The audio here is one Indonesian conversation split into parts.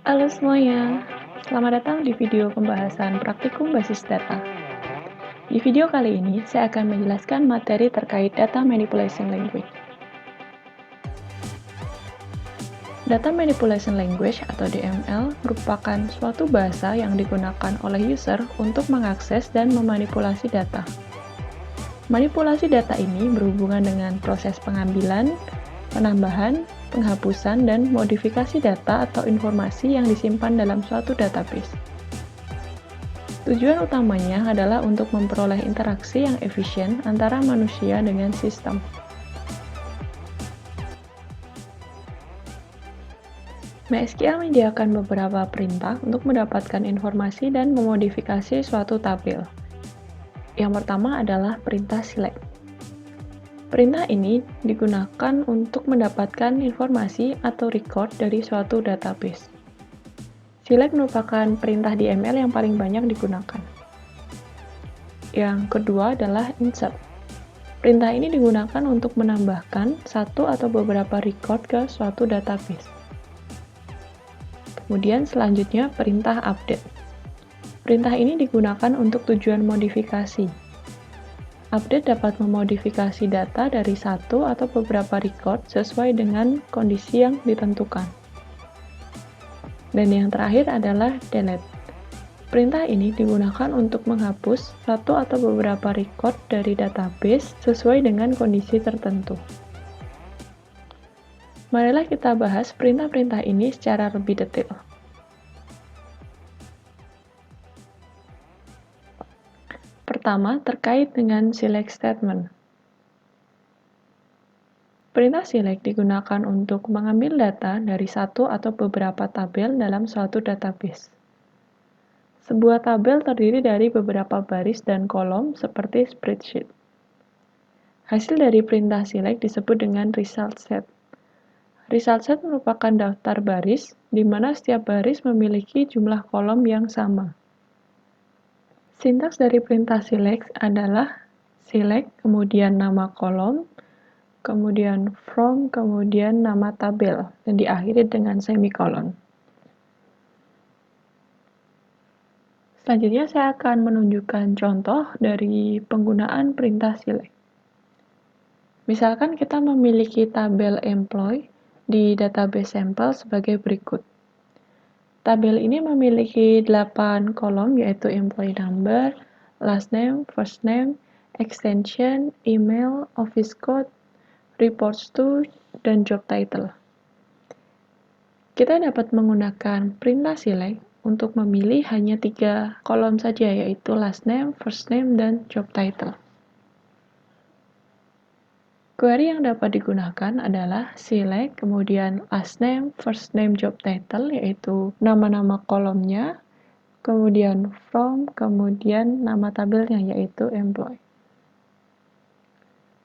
Halo semuanya, selamat datang di video pembahasan praktikum basis data. Di video kali ini, saya akan menjelaskan materi terkait Data Manipulation Language. Data Manipulation Language atau DML merupakan suatu bahasa yang digunakan oleh user untuk mengakses dan memanipulasi data. Manipulasi data ini berhubungan dengan proses pengambilan, penambahan, penghapusan, dan modifikasi data atau informasi yang disimpan dalam suatu database. Tujuan utamanya adalah untuk memperoleh interaksi yang efisien antara manusia dengan sistem. MySQL menyediakan beberapa perintah untuk mendapatkan informasi dan memodifikasi suatu tabel. Yang pertama adalah perintah select. Perintah ini digunakan untuk mendapatkan informasi atau record dari suatu database. Select merupakan perintah DML yang paling banyak digunakan. Yang kedua adalah insert. Perintah ini digunakan untuk menambahkan satu atau beberapa record ke suatu database. Kemudian selanjutnya perintah update. Perintah ini digunakan untuk tujuan modifikasi. Update dapat memodifikasi data dari satu atau beberapa record sesuai dengan kondisi yang ditentukan. Dan yang terakhir adalah delete. Perintah ini digunakan untuk menghapus satu atau beberapa record dari database sesuai dengan kondisi tertentu. Marilah kita bahas perintah-perintah ini secara lebih detail. Pertama, terkait dengan select statement. Perintah select digunakan untuk mengambil data dari satu atau beberapa tabel dalam suatu database. Sebuah tabel terdiri dari beberapa baris dan kolom seperti spreadsheet. Hasil dari perintah select disebut dengan result set. Result set merupakan daftar baris, di mana setiap baris memiliki jumlah kolom yang sama. Sintaks dari perintah select adalah select, kemudian nama kolom, kemudian from, kemudian nama tabel, dan diakhiri dengan semikolon. Selanjutnya saya akan menunjukkan contoh dari penggunaan perintah select. Misalkan kita memiliki tabel employee di database sampel sebagai berikut. Tabel ini memiliki 8 kolom yaitu employee number, last name, first name, extension, email, office code, reports to, dan job title. Kita dapat menggunakan perintah select untuk memilih hanya 3 kolom saja yaitu last name, first name, dan job title. Query yang dapat digunakan adalah select, kemudian last name, first name, job title, yaitu nama-nama kolomnya, kemudian from, kemudian nama tabelnya, yaitu employee.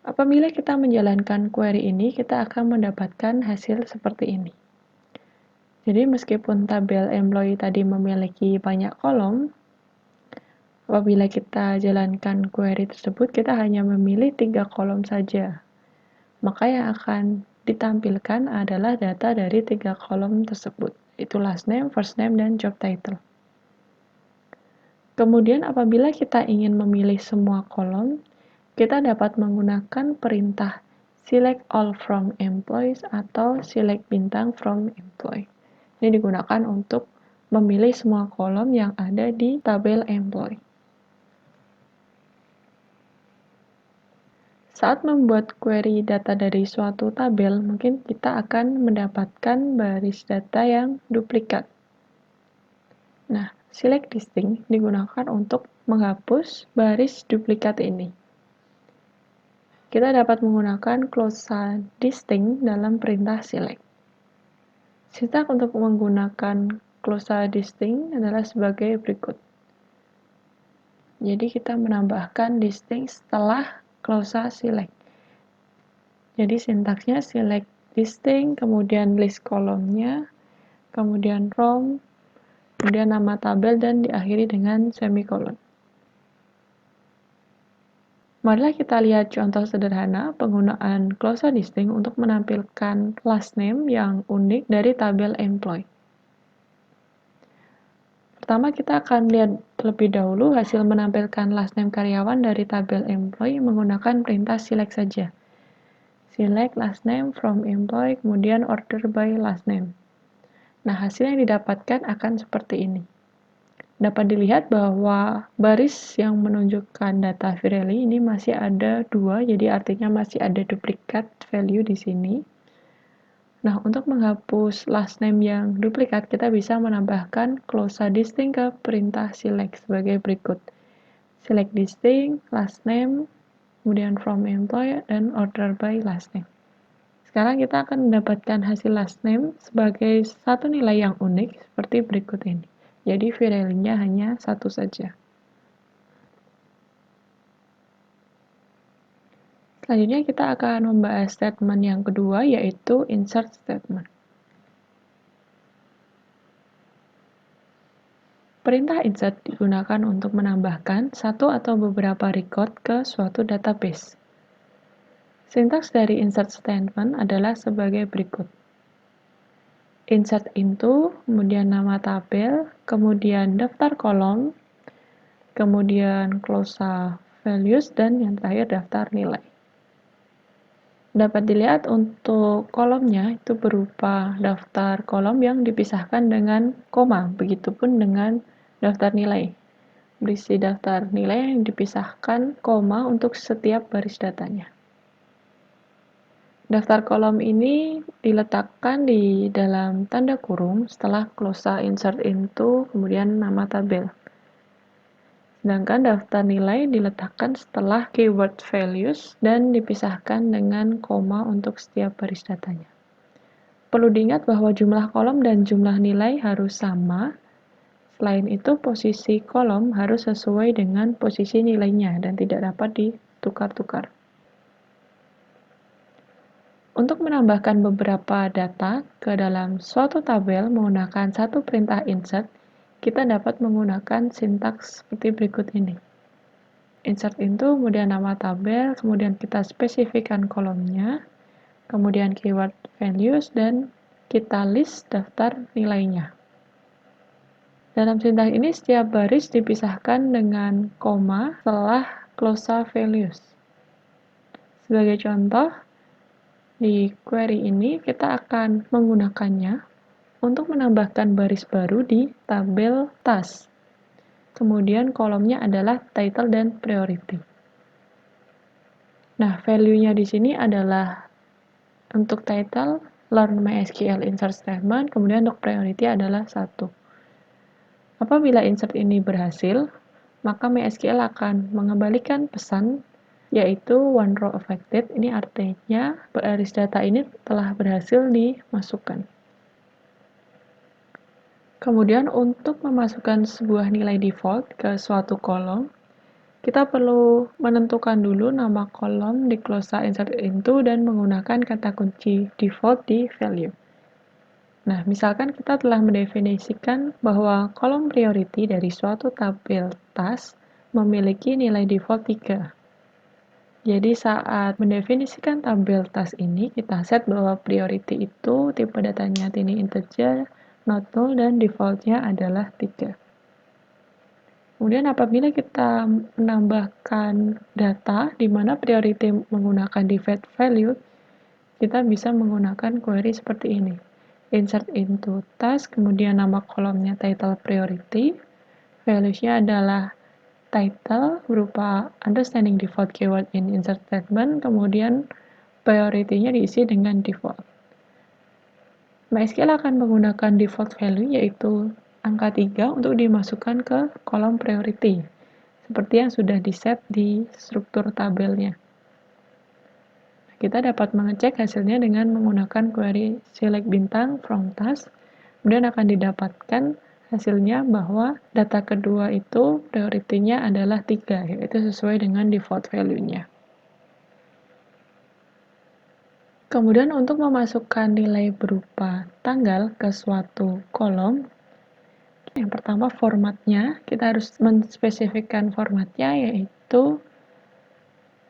Apabila kita menjalankan query ini, kita akan mendapatkan hasil seperti ini. Jadi meskipun tabel employee tadi memiliki banyak kolom, apabila kita jalankan query tersebut, kita hanya memilih 3 kolom saja. Maka yang akan ditampilkan adalah data dari 3 kolom tersebut, yaitu last name, first name, dan job title. Kemudian apabila kita ingin memilih semua kolom, kita dapat menggunakan perintah select all from employees atau select bintang from employee. Ini digunakan untuk memilih semua kolom yang ada di tabel employee. Saat membuat query data dari suatu tabel, mungkin kita akan mendapatkan baris data yang duplikat. Nah, select distinct digunakan untuk menghapus baris duplikat ini. Kita dapat menggunakan clause distinct dalam perintah select. Sintaks untuk menggunakan clause distinct adalah sebagai berikut. Jadi kita menambahkan distinct setelah clause select. Jadi sintaksnya select distinct, kemudian list kolomnya, kemudian from, kemudian nama tabel, dan diakhiri dengan semikolon. Marilah kita lihat contoh sederhana penggunaan clause distinct untuk menampilkan last name yang unik dari tabel employee. pertama kita akan lihat terlebih dahulu hasil menampilkan last name karyawan dari tabel employee menggunakan perintah select saja. Select last name from employee, kemudian order by last name. Nah, hasil yang didapatkan akan seperti ini. Dapat dilihat bahwa baris yang menunjukkan data Virelli ini masih ada 2, jadi artinya masih ada duplikat value di sini. Nah, untuk menghapus last name yang duplikat, kita bisa menambahkan clause distinct ke perintah select sebagai berikut. Select distinct, last name, kemudian from employee, dan order by last name. Sekarang kita akan mendapatkan hasil last name sebagai satu nilai yang unik seperti berikut ini. Jadi Virelli-nya hanya satu saja. Selanjutnya kita akan membahas statement yang kedua, yaitu insert statement. Perintah insert digunakan untuk menambahkan satu atau beberapa record ke suatu database. Sintaks dari insert statement adalah sebagai berikut. Insert into, kemudian nama tabel, kemudian daftar kolom, kemudian clause values, dan yang terakhir daftar nilai. Dapat dilihat untuk kolomnya itu berupa daftar kolom yang dipisahkan dengan koma, begitupun dengan daftar nilai. Berisi daftar nilai yang dipisahkan koma untuk setiap baris datanya. Daftar kolom ini diletakkan di dalam tanda kurung setelah clause insert into, kemudian nama tabel. Sedangkan daftar nilai diletakkan setelah keyword values dan dipisahkan dengan koma untuk setiap baris datanya. Perlu diingat bahwa jumlah kolom dan jumlah nilai harus sama. Selain itu, posisi kolom harus sesuai dengan posisi nilainya dan tidak dapat ditukar-tukar. Untuk menambahkan beberapa data ke dalam suatu tabel menggunakan satu perintah insert, kita dapat menggunakan sintaks seperti berikut ini. Insert into, kemudian nama tabel, kemudian kita spesifikkan kolomnya, kemudian keyword values, dan kita list daftar nilainya. Dalam sintaks ini, setiap baris dipisahkan dengan koma setelah clause values. Sebagai contoh, di query ini kita akan menggunakannya untuk menambahkan baris baru di tabel task. Kemudian kolomnya adalah title dan priority. Nah, value-nya di sini adalah untuk title, learn MySQL insert statement, kemudian untuk priority adalah 1. Apabila insert ini berhasil, maka MySQL akan mengembalikan pesan yaitu one row affected. Ini artinya baris data ini telah berhasil dimasukkan. Kemudian untuk memasukkan sebuah nilai default ke suatu kolom, kita perlu menentukan dulu nama kolom di clause insert into dan menggunakan kata kunci default di value. Nah, misalkan kita telah mendefinisikan bahwa kolom priority dari suatu tabel task memiliki nilai default 3. Jadi saat mendefinisikan tabel task ini, kita set bahwa priority itu tipe datanya ini integer, not null, dan defaultnya adalah 3. Kemudian apabila kita menambahkan data di mana priority menggunakan default value, kita bisa menggunakan query seperti ini. Insert into task, kemudian nama kolomnya title priority, values-nya adalah title berupa understanding default keyword in insert statement, kemudian priority-nya diisi dengan default. MySQL akan menggunakan default value yaitu angka 3 untuk dimasukkan ke kolom priority, seperti yang sudah di-set di struktur tabelnya. Kita dapat mengecek hasilnya dengan menggunakan query select bintang from task, kemudian akan didapatkan hasilnya bahwa data kedua itu priority-nya adalah 3, yaitu sesuai dengan default value-nya. Kemudian untuk memasukkan nilai berupa tanggal ke suatu kolom, yang pertama formatnya, kita harus menspesifikkan formatnya yaitu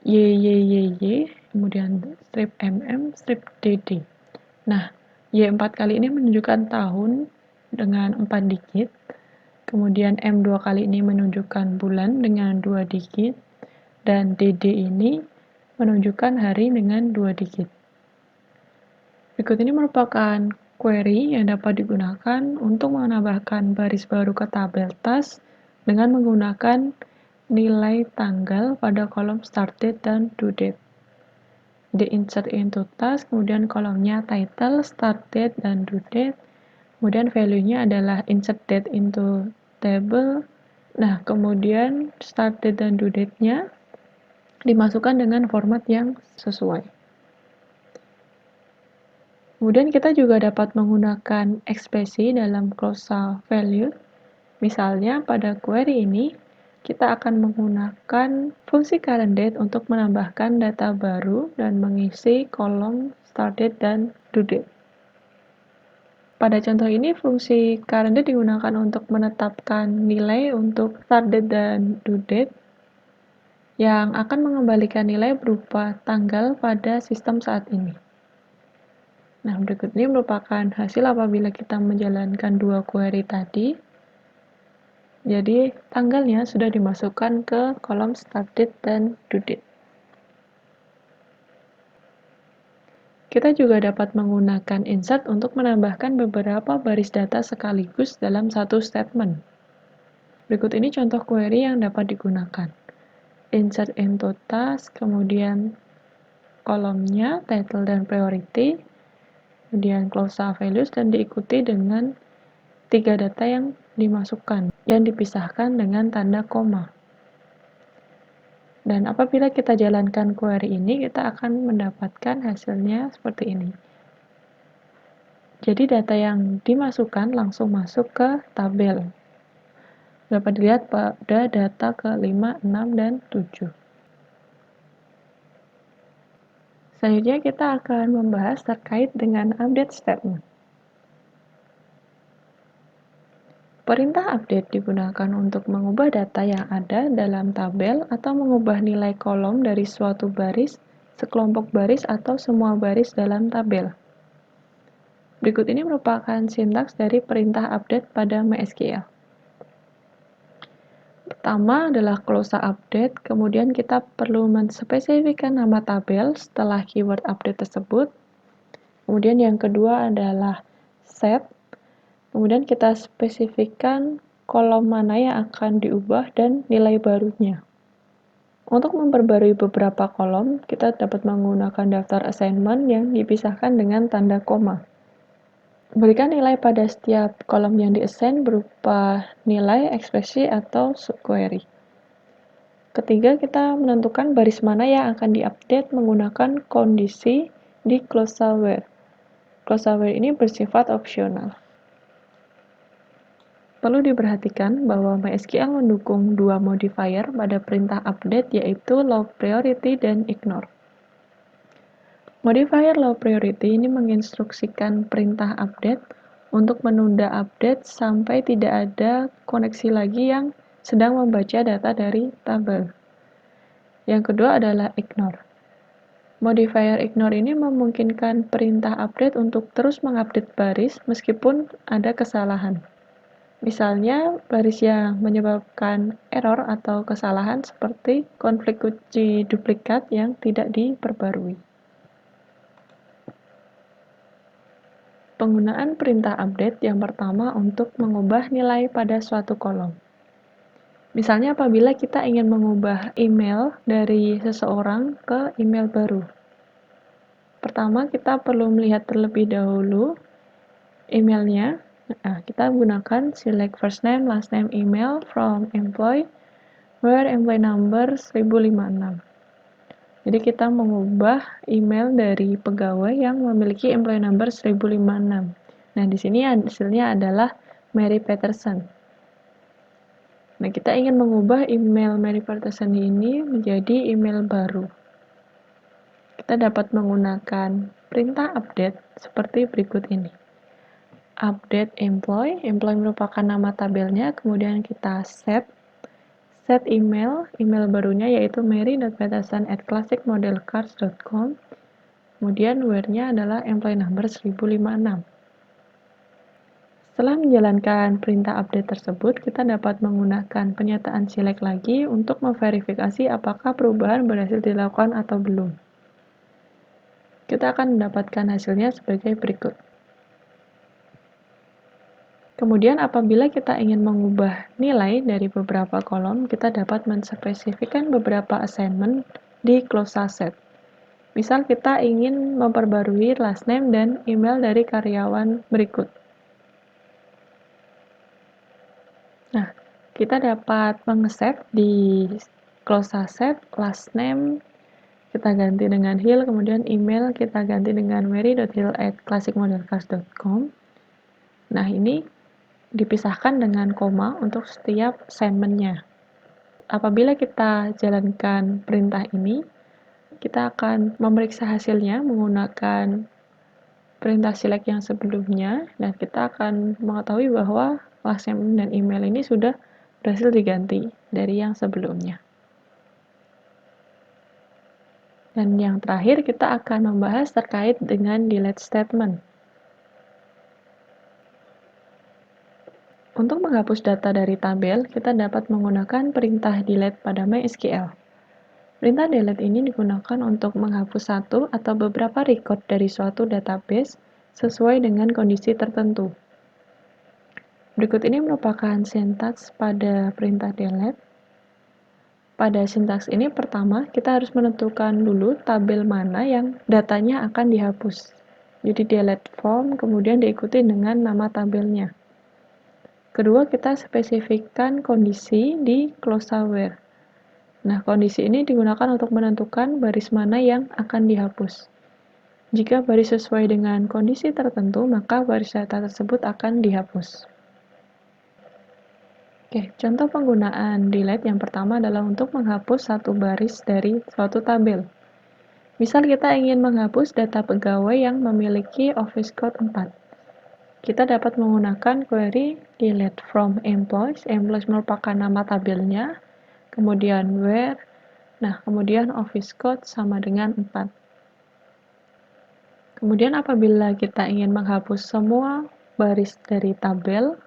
YYYY, kemudian strip MM, strip DD. Nah, Y4 kali ini menunjukkan tahun dengan 4 digit, kemudian M 2 kali ini menunjukkan bulan dengan 2 digit, dan DD ini menunjukkan hari dengan 2 digit. Berikut ini merupakan query yang dapat digunakan untuk menambahkan baris baru ke tabel task dengan menggunakan nilai tanggal pada kolom start date dan due date. Di insert into task, kemudian kolomnya title, start date, dan due date. Kemudian value-nya adalah insert date into table. Nah, kemudian start date dan due date-nya dimasukkan dengan format yang sesuai. Kemudian kita juga dapat menggunakan ekspresi dalam clause value. Misalnya pada query ini, kita akan menggunakan fungsi current date untuk menambahkan data baru dan mengisi kolom start date dan due date. Pada contoh ini, fungsi current date digunakan untuk menetapkan nilai untuk start date dan due date yang akan mengembalikan nilai berupa tanggal pada sistem saat ini. Nah, berikut ini merupakan hasil apabila kita menjalankan dua query tadi. Jadi, tanggalnya sudah dimasukkan ke kolom start date dan due date. Kita juga dapat menggunakan insert untuk menambahkan beberapa baris data sekaligus dalam satu statement. Berikut ini contoh query yang dapat digunakan. Insert into task, kemudian kolomnya title dan priority, kemudian clause values, dan diikuti dengan 3 data yang dimasukkan dan dipisahkan dengan tanda koma. Dan apabila kita jalankan query ini, kita akan mendapatkan hasilnya seperti ini. Jadi data yang dimasukkan langsung masuk ke tabel. Dapat dilihat pada data ke-5, 6, dan 7. Selanjutnya kita akan membahas terkait dengan update statement. Perintah update digunakan untuk mengubah data yang ada dalam tabel atau mengubah nilai kolom dari suatu baris, sekelompok baris, atau semua baris dalam tabel. Berikut ini merupakan sintaks dari perintah update pada MySQL. Pertama adalah clause update, kemudian kita perlu menspesifikkan nama tabel setelah keyword update tersebut. Kemudian yang kedua adalah set, kemudian kita spesifikkan kolom mana yang akan diubah dan nilai barunya. Untuk memperbarui beberapa kolom, kita dapat menggunakan daftar assignment yang dipisahkan dengan tanda koma. Berikan nilai pada setiap kolom yang diassign berupa nilai, ekspresi, atau subquery. Ketiga, kita menentukan baris mana yang akan diupdate menggunakan kondisi di clause where. Clause where ini bersifat opsional. Perlu diperhatikan bahwa MySQL mendukung dua modifier pada perintah update, yaitu low priority dan ignore. Modifier low priority ini menginstruksikan perintah update untuk menunda update sampai tidak ada koneksi lagi yang sedang membaca data dari tabel. Yang kedua adalah ignore. Modifier ignore ini memungkinkan perintah update untuk terus mengupdate baris meskipun ada kesalahan. Misalnya, baris yang menyebabkan error atau kesalahan seperti konflik kunci duplikat yang tidak diperbarui. Penggunaan perintah update yang pertama untuk mengubah nilai pada suatu kolom. Misalnya apabila kita ingin mengubah email dari seseorang ke email baru. Pertama, kita perlu melihat terlebih dahulu emailnya. Nah, kita gunakan select first name, last name, email from employee, where employee number 1056. Jadi kita mengubah email dari pegawai yang memiliki employee number 1056. Nah, di sini hasilnya adalah Mary Peterson. Nah, kita ingin mengubah email Mary Peterson ini menjadi email baru. Kita dapat menggunakan perintah update seperti berikut ini. Update employee merupakan nama tabelnya, kemudian kita set email barunya yaitu mary.peterson@classicmodelcars.com, kemudian where-nya adalah employee number 1056. Setelah menjalankan perintah update tersebut, kita dapat menggunakan penyataan select lagi untuk memverifikasi apakah perubahan berhasil dilakukan atau belum. Kita akan mendapatkan hasilnya sebagai berikut. Kemudian apabila kita ingin mengubah nilai dari beberapa kolom, kita dapat menspesifikkan beberapa assignment di closa set. Misal kita ingin memperbarui last name dan email dari karyawan berikut. Nah, kita dapat mengeset di closa set last name kita ganti dengan Hill, kemudian email kita ganti dengan mary.hill@classicmodelcars.com. Nah, ini dipisahkan dengan koma untuk setiap assignment-nya. Apabila kita jalankan perintah ini, kita akan memeriksa hasilnya menggunakan perintah select yang sebelumnya, dan kita akan mengetahui bahwa last name dan email ini sudah berhasil diganti dari yang sebelumnya. Dan yang terakhir, kita akan membahas terkait dengan delete statement. Untuk menghapus data dari tabel, kita dapat menggunakan perintah delete pada MySQL. Perintah delete ini digunakan untuk menghapus satu atau beberapa record dari suatu database sesuai dengan kondisi tertentu. Berikut ini merupakan sintaks pada perintah delete. Pada sintaks ini pertama, kita harus menentukan dulu tabel mana yang datanya akan dihapus. Jadi delete from, kemudian diikuti dengan nama tabelnya. Kedua, kita spesifikkan kondisi di closa where. Nah, kondisi ini digunakan untuk menentukan baris mana yang akan dihapus. Jika baris sesuai dengan kondisi tertentu, maka baris data tersebut akan dihapus. Oke, contoh penggunaan delete yang pertama adalah untuk menghapus satu baris dari suatu tabel. Misal kita ingin menghapus data pegawai yang memiliki Office Code 4. Kita dapat menggunakan query delete from employees. Employees merupakan nama tabelnya, kemudian where, nah kemudian Office Code sama dengan 4. Kemudian apabila kita ingin menghapus semua baris dari tabel,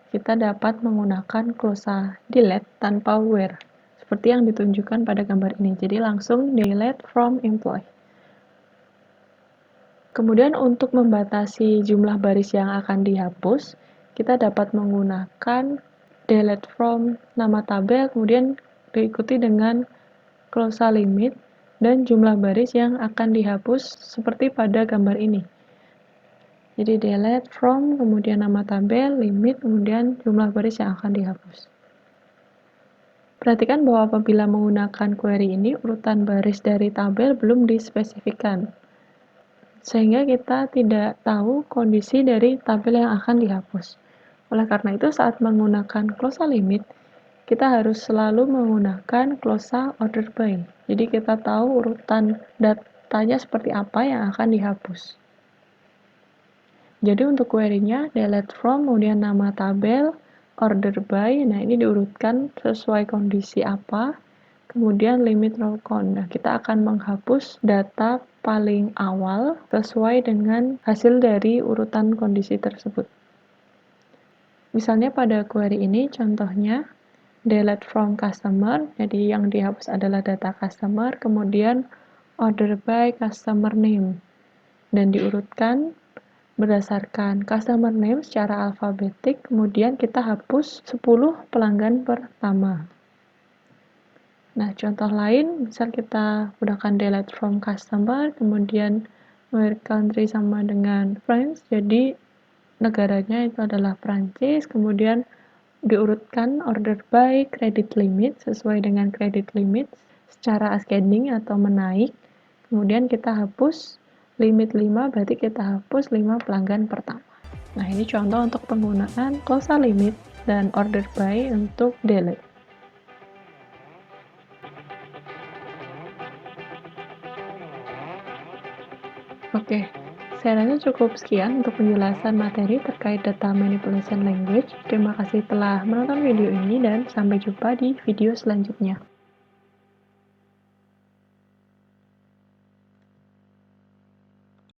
kita dapat menggunakan closa delete tanpa where, seperti yang ditunjukkan pada gambar ini. Jadi langsung delete from employee. Kemudian untuk membatasi jumlah baris yang akan dihapus, kita dapat menggunakan delete from nama tabel, kemudian diikuti dengan closa limit dan jumlah baris yang akan dihapus seperti pada gambar ini. Jadi delete from, kemudian nama tabel, limit, kemudian jumlah baris yang akan dihapus. Perhatikan bahwa apabila menggunakan query ini, urutan baris dari tabel belum dispesifikan, sehingga kita tidak tahu kondisi dari tabel yang akan dihapus. Oleh karena itu, saat menggunakan closa limit, kita harus selalu menggunakan closa order by. Jadi kita tahu urutan datanya seperti apa yang akan dihapus. Jadi untuk query-nya delete from, kemudian nama tabel, order by, nah ini diurutkan sesuai kondisi apa, kemudian limit row count. Nah, kita akan menghapus data paling awal sesuai dengan hasil dari urutan kondisi tersebut. Misalnya pada query ini contohnya delete from customer, jadi yang dihapus adalah data customer, kemudian order by customer name, dan diurutkan berdasarkan customer name secara alfabetik, kemudian kita hapus 10 pelanggan pertama. Nah, contoh lain, misal kita gunakan delete from customer, kemudian where country sama dengan France, jadi negaranya itu adalah Prancis, kemudian diurutkan order by credit limit sesuai dengan credit limit secara ascending atau menaik, kemudian kita hapus limit 5, berarti kita hapus 5 pelanggan pertama. Nah, ini contoh untuk penggunaan closa limit dan order by untuk delete. Oke, saya rasa cukup sekian untuk penjelasan materi terkait data manipulation language. Terima kasih telah menonton video ini dan sampai jumpa di video selanjutnya.